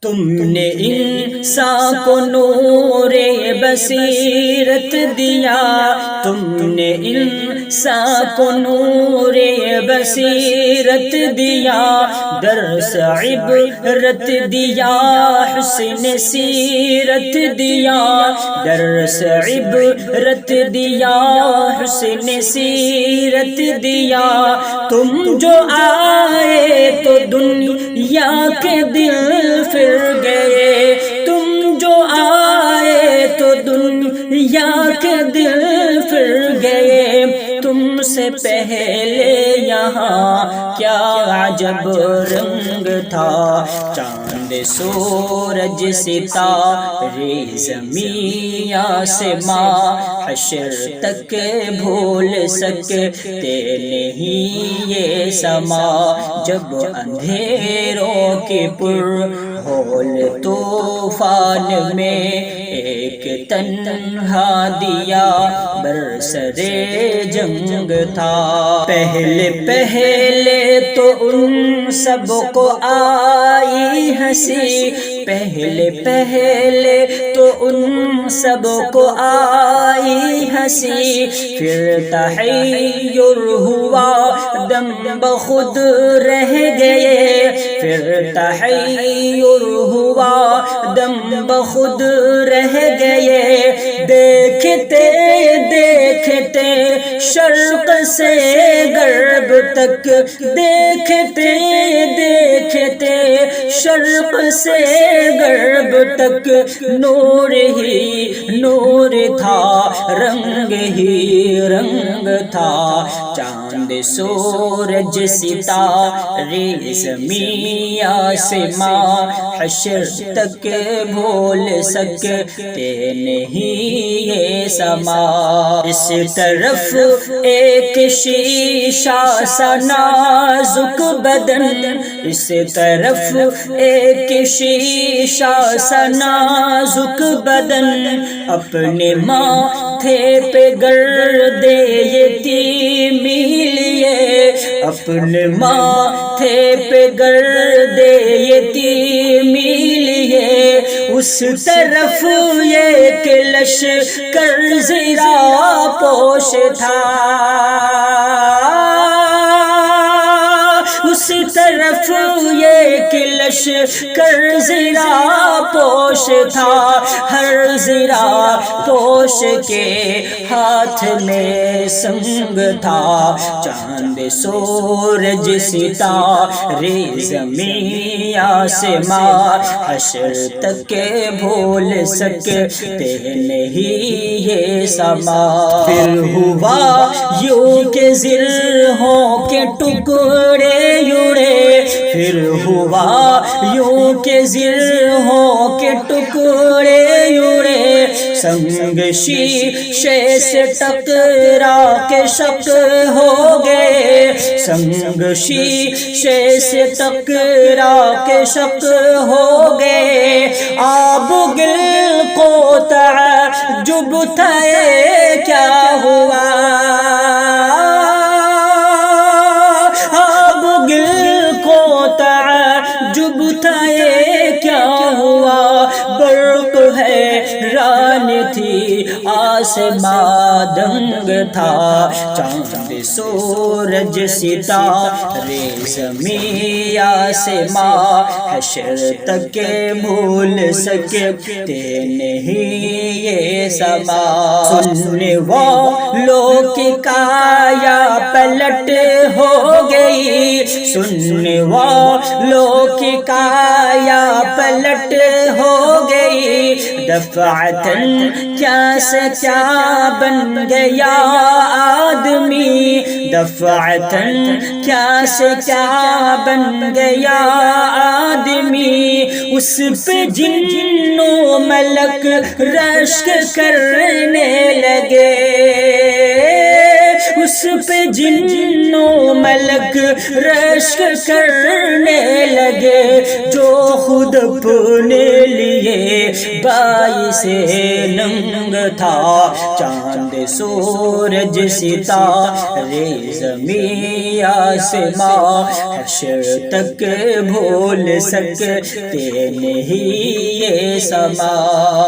تم نے انسان کو نور بصیرت دیا، تم نے انسان کو نور بصیرت دیا، درس عبرت دیا، حسن سیرت دیا، درس عبرت دیا، حسن سیرت دیا۔ تم جو آئے تو دنیا کے دل پھر گئے، تم جو آئے تو دنیا کے دل پھر گئے، تم سے پہلے یہاں کیا عجب رنگ تھا، چاند سورج ستارے زمین آسماں حشر تک بھول سکتے نہیں یہ سما، جب اندھیروں کی پر ہول طوفان میں ایک تنہا دیا برسر جنگ تھا۔ پہلے پہلے تو ان سب کو آئی ہنسی، پہلے پہلے تو ان سب کو آئی ہنسی، پھر تحیر ہوا دم بخود رہ گئے، پھر تحیر ہوا دم بخود رہ گئے، دیکھتے دیکھتے شرق سے غرب تک، دیکھتے دیکھتے شرق سے غرب تک نور ہی نور تھا، رنگ ہی رنگ تھا، چاند سورج ستارے زمین آسماں حشر تک بھول سکتے نہیں یہ سما۔ اس طرف ایک شیشہ سا نازک بدن، اس طرف ایک شیشہ سا نازک بدن، اپنے ماتھے پہ گرد یتیمی لیے، اپنے ماتھے پہ گرد یتیمی لیے، اس طرف ایک لشکر زیرا پوش تھا، اس طرف ایک لشکر زیرا پوش تھا، ہر زیرا پوش کے ہاتھ میں سنگ تھا، چاند سورج ستارے زمین آسماں حشر تک بھول سکتے نہیں یہ سما۔ پھر ہوا یوں کہ زرہوں کے ٹکڑے اڑے، پھر ہوا یوں کہ زرہوں کے ٹکڑے اڑے، سنگ شیشے سے ٹکرا کے شق ہو گئے، سنگ شیشے سے ٹکرا کے شق ہو گئے، آب گل کو تعجب تھا یہ کیا ہوا، آب گل کو تعجب تھا یہ کیا ہوا، برق حیران تھی آسماں دنگ تھا، چاند سورج ستارے زمین آسماں حشر تک بھول سکتے نہیں یہ سما۔ سننے والوں کی کایا پلٹ ہو گئی، سننے والوں کی کایا پلٹ ہو گئی، دفعتاً کیا سے کیا بن گیا آدمی، دفعتاً کیا سے کیا بن گیا آدمی، اس پہ جن و ملک رشک کرنے لگے، اس پہ جنوں ملک رشک کرنے لگے، جو خود اپنے لیے باعث ننگ تھا، چاند سورج ستارے زمین آسماں حشر تک بھول سکتے نہیں یہ سما۔